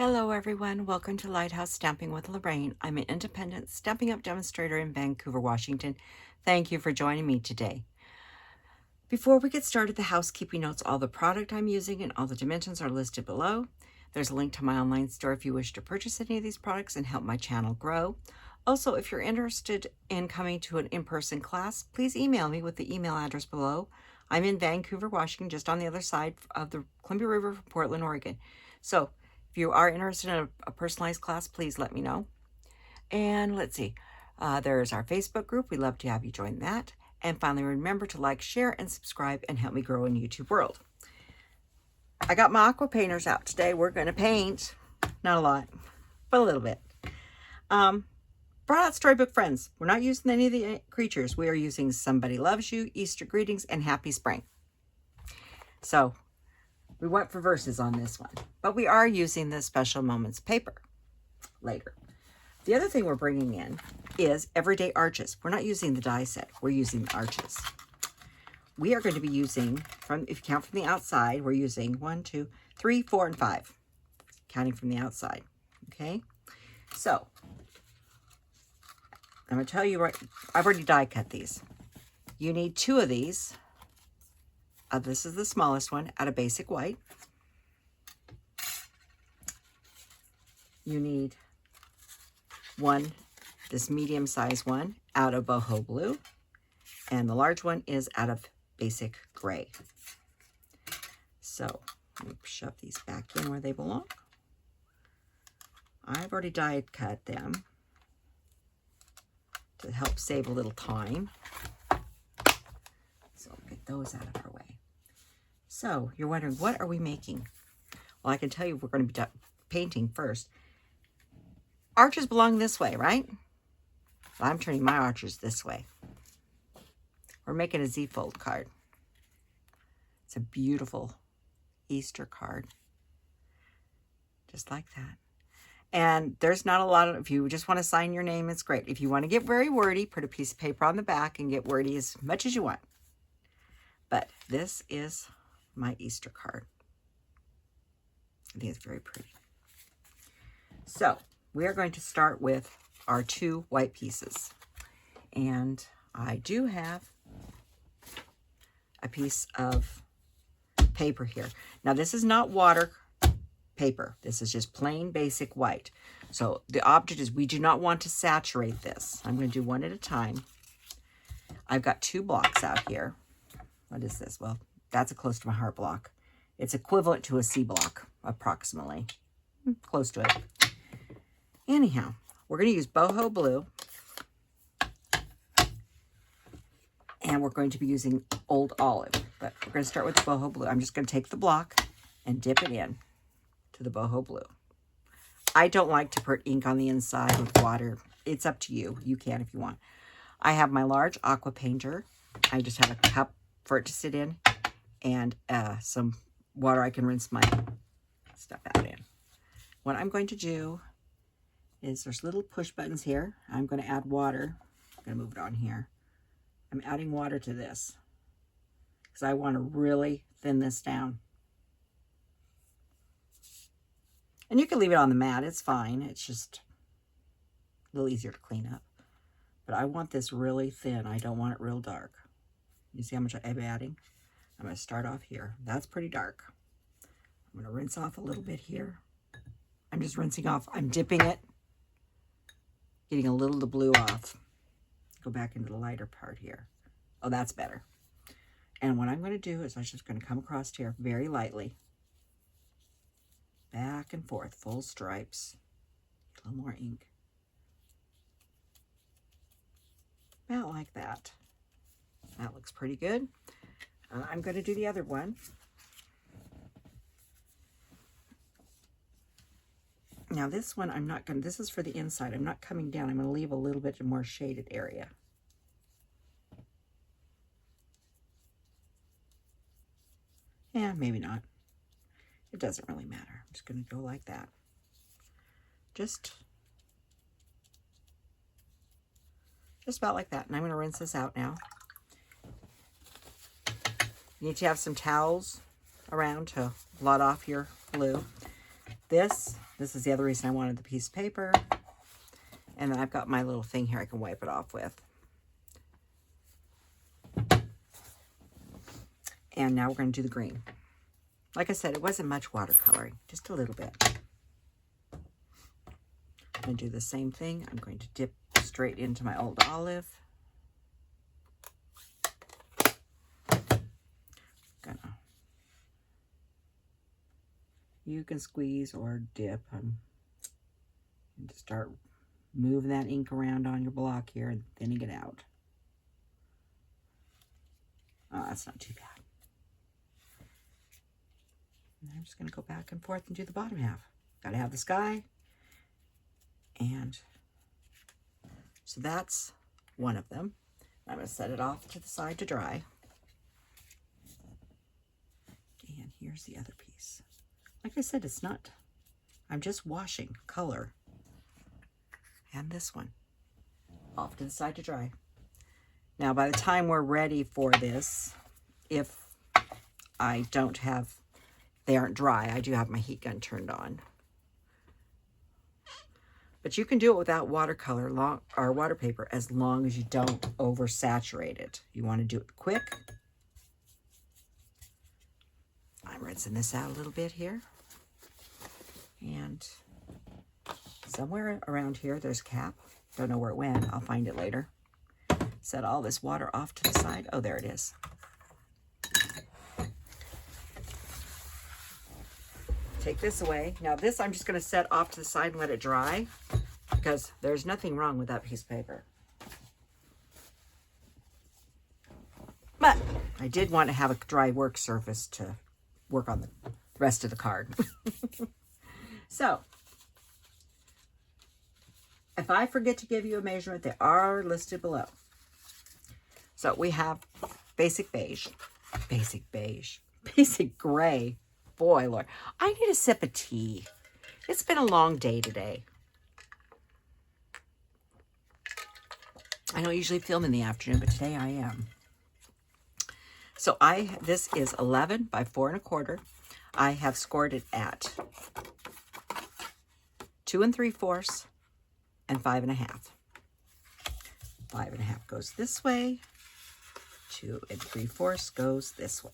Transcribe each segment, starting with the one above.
Hello everyone, welcome to Lighthouse Stamping with Lorraine. I'm an independent Stampin' Up! Demonstrator in Vancouver, Washington. Thank you for joining me today. Before we get started, the housekeeping notes, all the product I'm using and all the dimensions are listed below. There's a link to my online store if you wish to purchase any of these products and help my channel grow. Also, if you're interested in coming to an in-person class, please email me with the email address below. I'm in Vancouver, Washington, just on the other side of the Columbia River from Portland, Oregon. So if you are interested in a personalized class, please let me know. And let's see, there's our Facebook group. We'd love to have you join that. And finally, remember to like, share, and subscribe and help me grow in YouTube world. I got my aqua painters out today. We're going to paint. Not a lot, but a little bit. Brought out Storybook Friends. We're not using any of the creatures. We are using Somebody Loves You, Easter Greetings, and Happy Spring. So we went for verses on this one, but we are using the Special Moments paper later. The other thing we're bringing in is Everyday Arches. We're not using the die set. We're using the arches. We are going to be using, if you count from the outside, we're using 1, 2, 3, 4, and 5. Counting from the outside. Okay? So, I'm going to tell you right, I've already die cut these. You need 2 of these. This is the smallest one out of Basic White. You need 1, this medium size one, out of Boho Blue. And the large one is out of Basic Gray. So, let me shove these back in where they belong. I've already die cut them to help save a little time. So, I'll get those out of our way. So, you're wondering, what are we making? Well, I can tell you we're going to be painting first. Arches belong this way, right? Well, I'm turning my arches this way. We're making a Z-fold card. It's a beautiful Easter card. Just like that. And there's not a lot of, if you just want to sign your name, it's great. If you want to get very wordy, put a piece of paper on the back and get wordy as much as you want. But this is my Easter card. I think it's very pretty. So we are going to start with our 2 white pieces. And I do have a piece of paper here. Now this is not water paper. This is just plain basic white. So the object is we do not want to saturate this. I'm going to do one at a time. I've got 2 blocks out here. What is this? Well, that's a close to my heart block. It's equivalent to a C block, approximately. Close to it. Anyhow, we're going to use Boho Blue. And we're going to be using Old Olive. But we're going to start with the Boho Blue. I'm just going to take the block and dip it in to the Boho Blue. I don't like to put ink on the inside with water. It's up to you. You can if you want. I have my large aqua painter. I just have a cup for it to sit in. And some water I can rinse my stuff out in. What I'm going to do is there's little push buttons here. I'm going to add water. I'm going to move it on here. I'm adding water to this because I want to really thin this down. And you can leave it on the mat. It's fine. It's just a little easier to clean up. But I want this really thin. I don't want it real dark. You see how much I'm adding? I'm going to start off here. That's pretty dark. I'm going to rinse off a little bit here. I'm just rinsing off. I'm dipping it. Getting a little of the blue off. Go back into the lighter part here. Oh, that's better. And what I'm going to do is I'm just going to come across here very lightly. Back and forth. Full stripes. A little more ink. About like that. That looks pretty good. I'm going to do the other one. Now this one, I'm not going to, this is for the inside. I'm not coming down. I'm going to leave a little bit more shaded area. Yeah, maybe not. It doesn't really matter. I'm just going to go like that. Just about like that. And I'm going to rinse this out now. You need to have some towels around to blot off your blue. this. This is the other reason I wanted the piece of paper. And then I've got my little thing here I can wipe it off with. And now we're going to do the green. Like I said, it wasn't much watercoloring, just a little bit. I'm going to do the same thing. I'm going to dip straight into my old olive. You can squeeze or dip and just start moving that ink around on your block here and thinning it out. Oh, that's not too bad. And I'm just going to go back and forth and do the bottom half. Got to have the sky. And so that's one of them. I'm going to set it off to the side to dry. And here's the other piece. Like I said, it's not, I'm just washing color. And this one off to the side to dry. Now, by the time we're ready for this, if I don't have, they aren't dry, I do have my heat gun turned on. But you can do it without watercolor or water paper as long as you don't oversaturate it. You want to do it quick. I'm rinsing this out a little bit here. And somewhere around here, there's a cap. Don't know where it went. I'll find it later. Set all this water off to the side. Oh, there it is. Take this away. Now this I'm just going to set off to the side and let it dry because there's nothing wrong with that piece of paper. But I did want to have a dry work surface to work on the rest of the card. So, if I forget to give you a measurement, they are listed below. So we have basic beige, basic gray. Boy, Lord, I need a sip of tea. It's been a long day today. I don't usually film in the afternoon, but today I am. So this is 11 by 4 1/4. I have scored it at 2 3/4 and 5 1/2. 5 1/2 goes this way. 2 3/4 goes this way.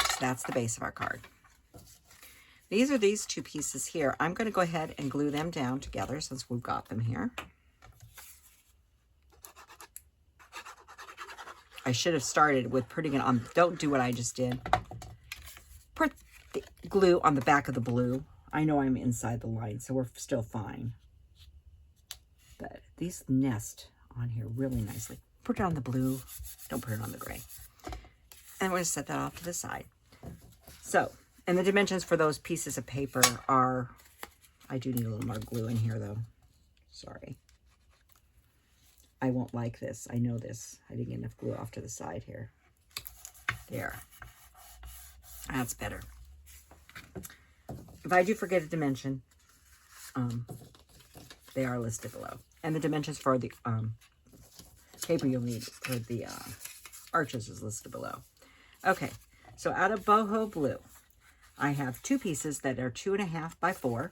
So that's the base of our card. These are these two pieces here. I'm going to go ahead and glue them down together since we've got them here. I should have started with putting it on. Don't do what I just did. Put the glue on the back of the blue. I know I'm inside the line, so we're still fine. But these nest on here really nicely. Put it on the blue. Don't put it on the gray. And we're going to set that off to the side. So, and the dimensions for those pieces of paper are, I do need a little more glue in here though. Sorry. I won't like this. I know this. I didn't get enough glue off to the side here. There. That's better. If I do forget a dimension, they are listed below. And the dimensions for the paper you'll need for the arches is listed below. Okay, so out of Boho Blue, I have two pieces that are 2 1/2 by 4.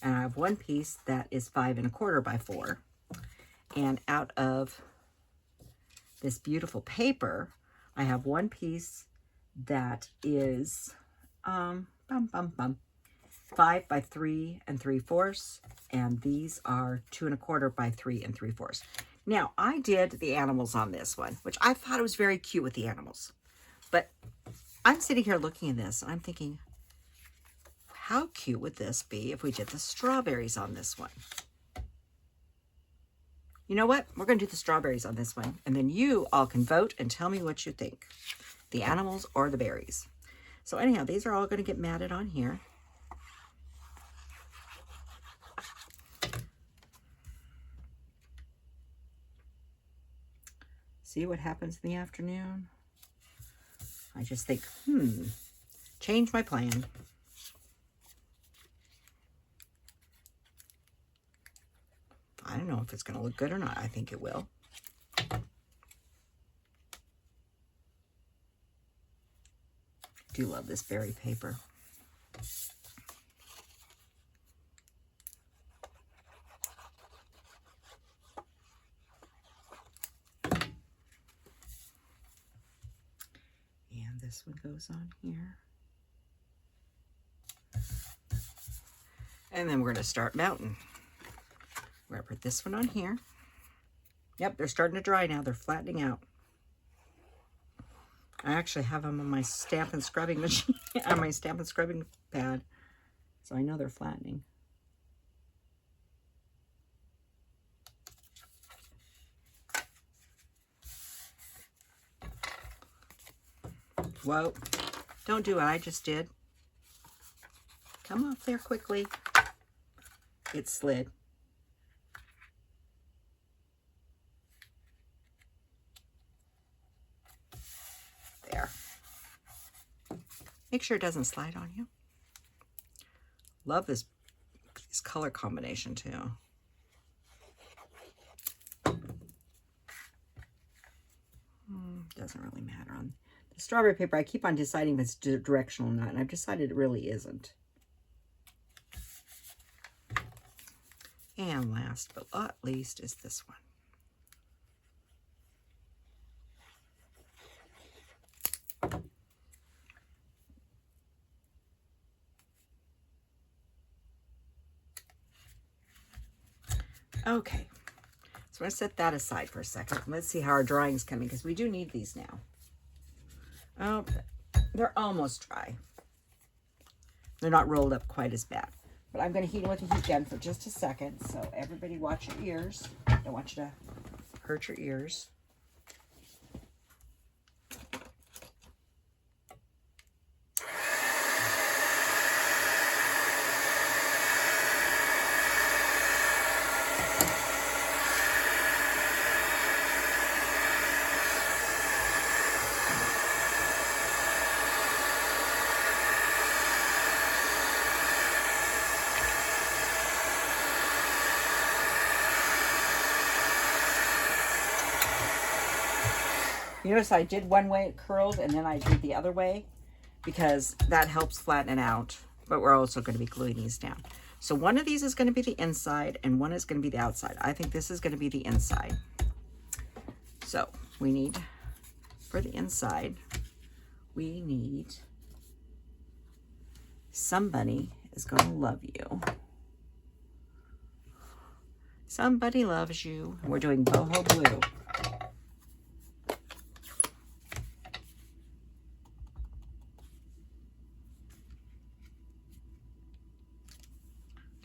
And I have one piece that is 5 1/4 by 4. And out of this beautiful paper, I have one piece that is 5 by 3 3/4, and these are 2 1/4 by 3 3/4. Now, I did the animals on this one, which I thought it was very cute with the animals. But I'm sitting here looking at this, and I'm thinking, how cute would this be if we did the strawberries on this one? You know what? We're going to do the strawberries on this one, and then you all can vote and tell me what you think. The animals or the berries. So anyhow, these are all going to get matted on here. See what happens in the afternoon? I just think, change my plan. I don't know if it's going to look good or not. I think it will. do love this berry paper. And this one goes on here. And then we're going to start mounting. We're going to put this one on here. Yep, they're starting to dry now. They're flattening out. I actually have them on my stamp and scrubbing machine, on my stamp and scrubbing pad. So I know they're flattening. Whoa, don't do what I just did. Come off there quickly. It slid. There. Make sure it doesn't slide on you. Love this color combination too. Doesn't really matter on the strawberry paper. I keep on deciding if it's directional or not, and I've decided it really isn't. And last but not least is this one. Okay, so I'm going to set that aside for a second. Let's see how our drying's coming, because we do need these now. Oh, they're almost dry. They're not rolled up quite as bad. But I'm going to heat them with a heat gun for just a second, so everybody watch your ears. Don't want you to hurt your ears. You notice I did one way, it curled, and then I did the other way because that helps flatten it out. But we're also going to be gluing these down. So one of these is going to be the inside and one is going to be the outside. I think this is going to be the inside. So we need, for the inside, we need Somebody Is Gonna Love You. Somebody Loves You. We're doing Boho Blue.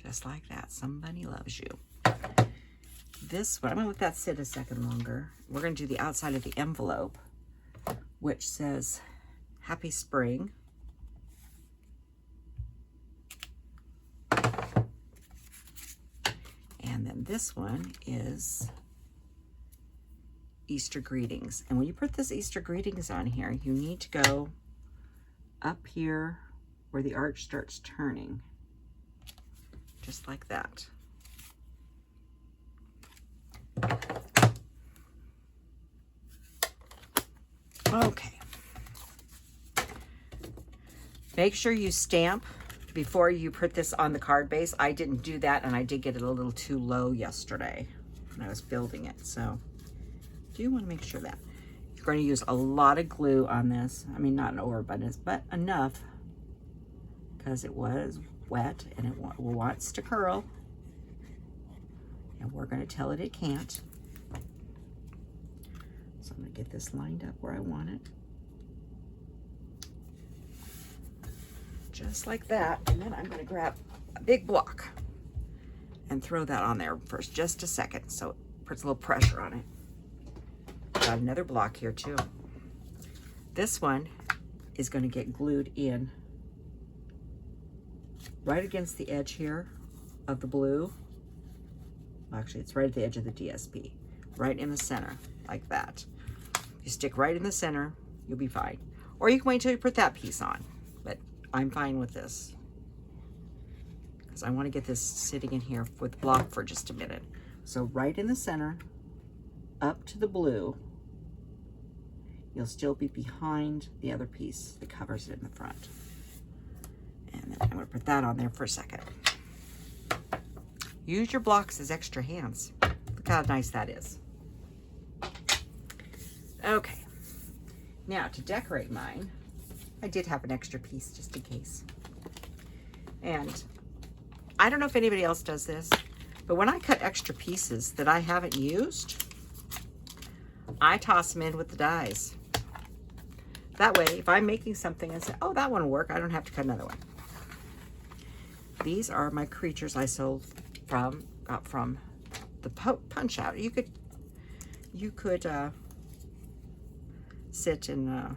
Just like that. Somebody loves you. This one, I'm going to let that sit a second longer. We're going to do the outside of the envelope, which says Happy Spring. And then this one is Easter Greetings. And when you put this Easter Greetings on here, you need to go up here where the arch starts turning. Just like that. Okay. Make sure you stamp before you put this on the card base. I didn't do that, and I did get it a little too low yesterday when I was building it. So do want to make sure that. You're going to use a lot of glue on this. I mean, not an overabundance, but enough because it was wet and it wants to curl, and we're going to tell it it can't. So I'm going to get this lined up where I want it, just like that. And then I'm going to grab a big block and throw that on there for just a second so it puts a little pressure on it. Got another block here too. This one is going to get glued in right against the edge here of the blue. Actually, it's right at the edge of the DSP, right in the center, like that. You stick right in the center, you'll be fine. Or you can wait till you put that piece on, but I'm fine with this because I want to get this sitting in here with block for just a minute. So right in the center, up to the blue, you'll still be behind the other piece that covers it in the front. And then I'm going to put that on there for a second. Use your blocks as extra hands. Look how nice that is. Okay. Now to decorate mine, I did have an extra piece just in case. And I don't know if anybody else does this, but when I cut extra pieces that I haven't used, I toss them in with the dies. That way, if I'm making something and say, oh, that one will work, I don't have to cut another one. These are my creatures I got from the punch out. You could sit and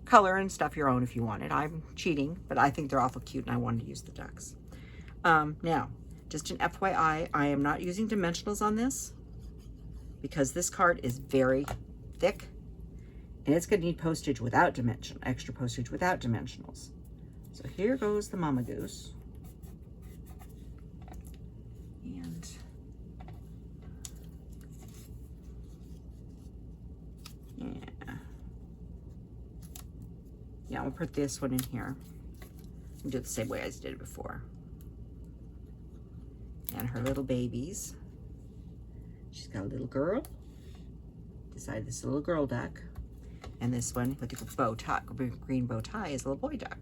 color and stuff your own if you wanted. I'm cheating, but I think they're awful cute and I wanted to use the ducks. Now, just an FYI, I am not using dimensionals on this because this card is very thick and it's going to need postage without extra postage without dimensionals. So here goes the Mama Goose. And yeah, I'll put this one in here and do it the same way as I did it before. And her little babies. She's got a little girl. Decided this is a little girl duck. And this one with the bow tie, green bow tie, is a little boy duck.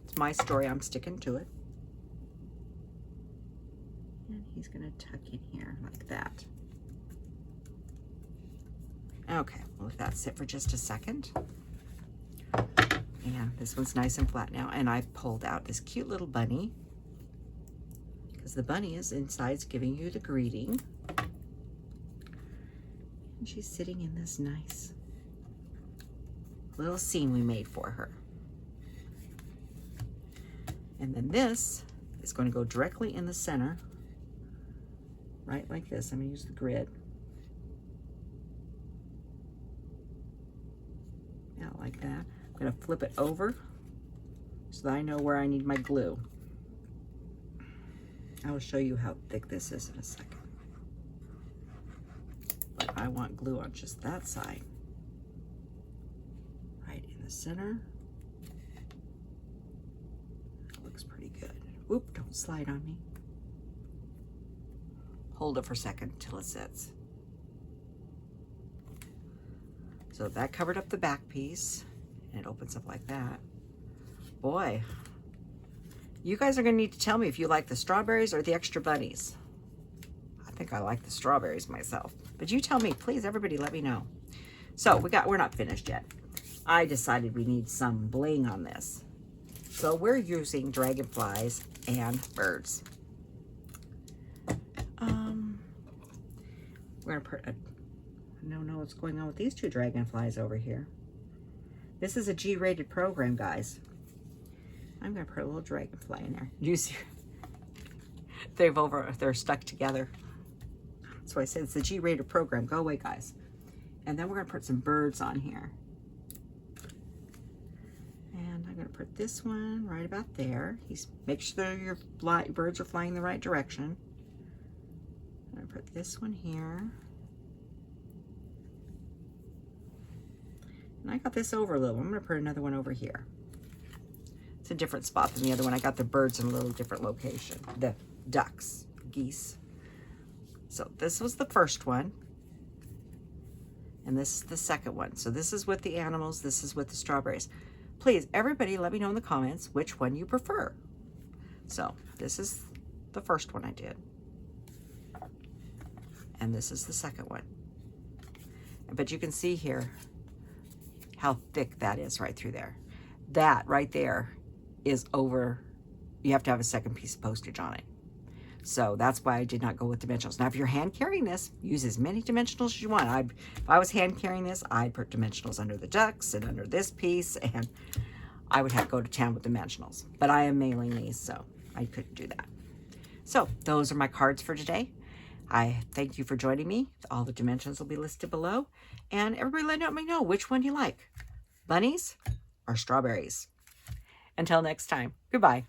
It's my story, I'm sticking to it. And he's gonna tuck in here like that. Okay, we'll let that sit for just a second. And this one's nice and flat now. And I pulled out this cute little bunny because the bunny is inside giving you the greeting. And she's sitting in this nice little scene we made for her. And then this is going to go directly in the center, right like this. I'm going to use the grid. Out like that. I'm going to flip it over so that I know where I need my glue. I will show you how thick this is in a second. But I want glue on just that side. Right in the center. That looks pretty good. Oop, don't slide on me. Hold it for a second until it sits. So that covered up the back piece, and it opens up like that. Boy, you guys are gonna need to tell me if you like the strawberries or the extra bunnies. I think I like the strawberries myself, but you tell me, please, everybody let me know. So we're not finished yet. I decided we need some bling on this. So we're using dragonflies and birds. We're gonna put I don't know what's going on with these two dragonflies over here. This is a G-rated program, guys. I'm gonna put a little dragonfly in there. You see, they're stuck together. That's why I said it's a G-rated program. Go away, guys. And then we're gonna put some birds on here. And I'm gonna put this one right about there. Make sure your birds are flying the right direction. I'm gonna put this one here. And I got this over a little. I'm gonna put another one over here. It's a different spot than the other one. I got the birds in a little different location. The ducks, geese. So this was the first one. And this is the second one. So this is with the animals, this is with the strawberries. Please, everybody let me know in the comments which one you prefer. So this is the first one I did. And this is the second one. But you can see here how thick that is right through there. That right there is over, you have to have a second piece of postage on it. So that's why I did not go with dimensionals. Now, if you're hand carrying this, use as many dimensionals as you want. If I was hand carrying this, I'd put dimensionals under the ducks and under this piece, and I would have to go to town with dimensionals. But I am mailing these, so I couldn't do that. So those are my cards for today. I thank you for joining me. All the dimensions will be listed below. And everybody let me know which one you like. Bunnies or strawberries. Until next time, goodbye.